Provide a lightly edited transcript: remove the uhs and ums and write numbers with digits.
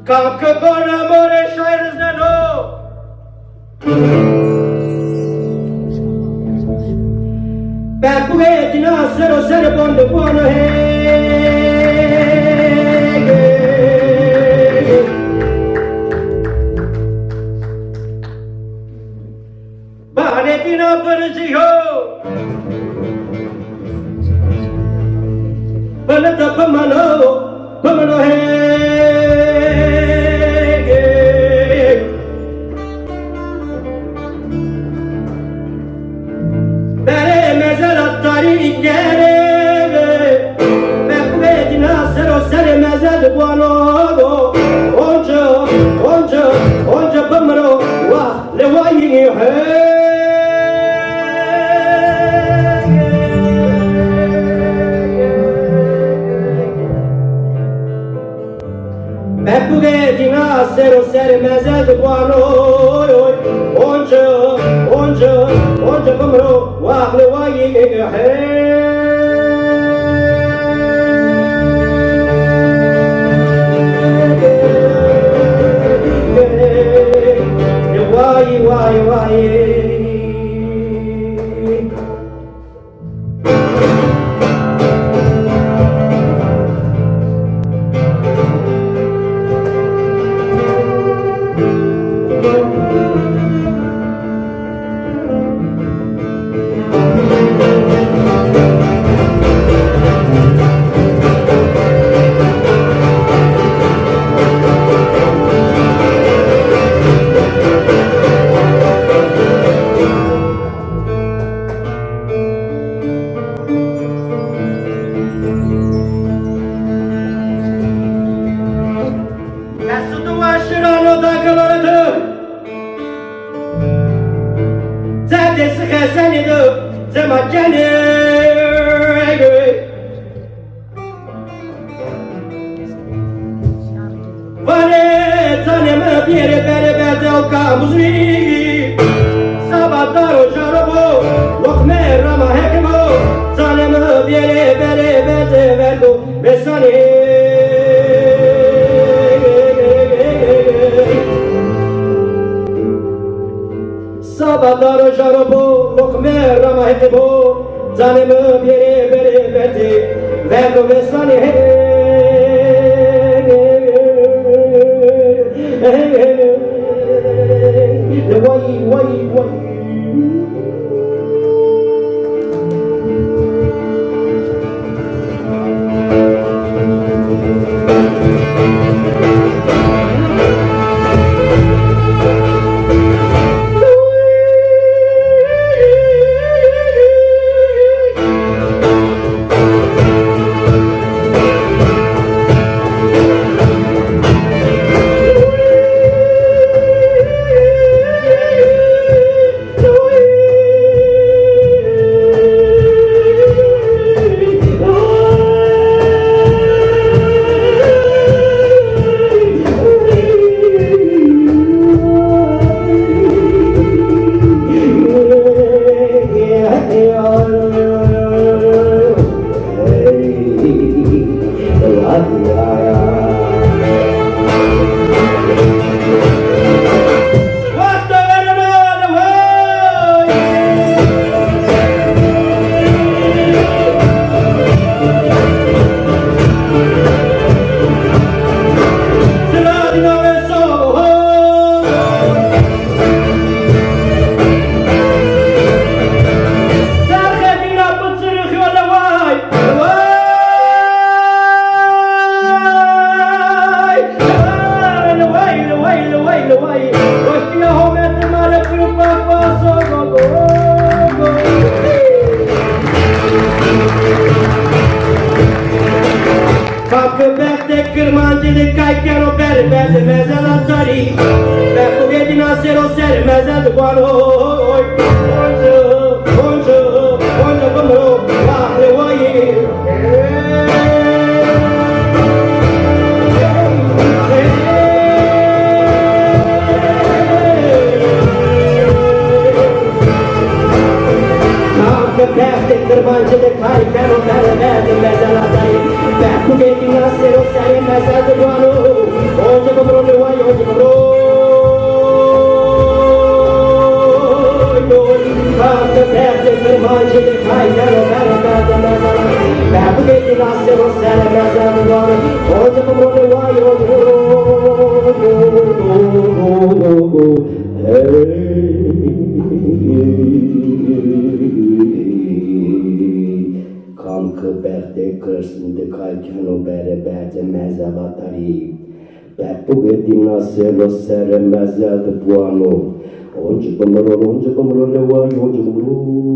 Capcă gona more șairâs de nou. Pe cuie din asero sere bonde buono he. Bane din apărăziho. Până dă pămână he. Onca pămână, le oaie he. Pepuge din asero sere meze de boano. Onca pămână, le oaie he. Why? Sabadaro jarobo, lokmer ramahetebo, zanem bere berde, verdo vesani he. Why? Permanece de cai, quero ver, mezza la dai, perché ti nasce lo sai. sere mezza de buono oggi come le vuoi oggi come Fatto perde per mangi di fai caro caro caro caro Babu che ti lascia lo sere mezza de buono oggi come le vuoi oggi Kam că berde cărsun de calciano bere berde meza batari Pe pughetina se lo sere meza de buono Onde como le vai onde como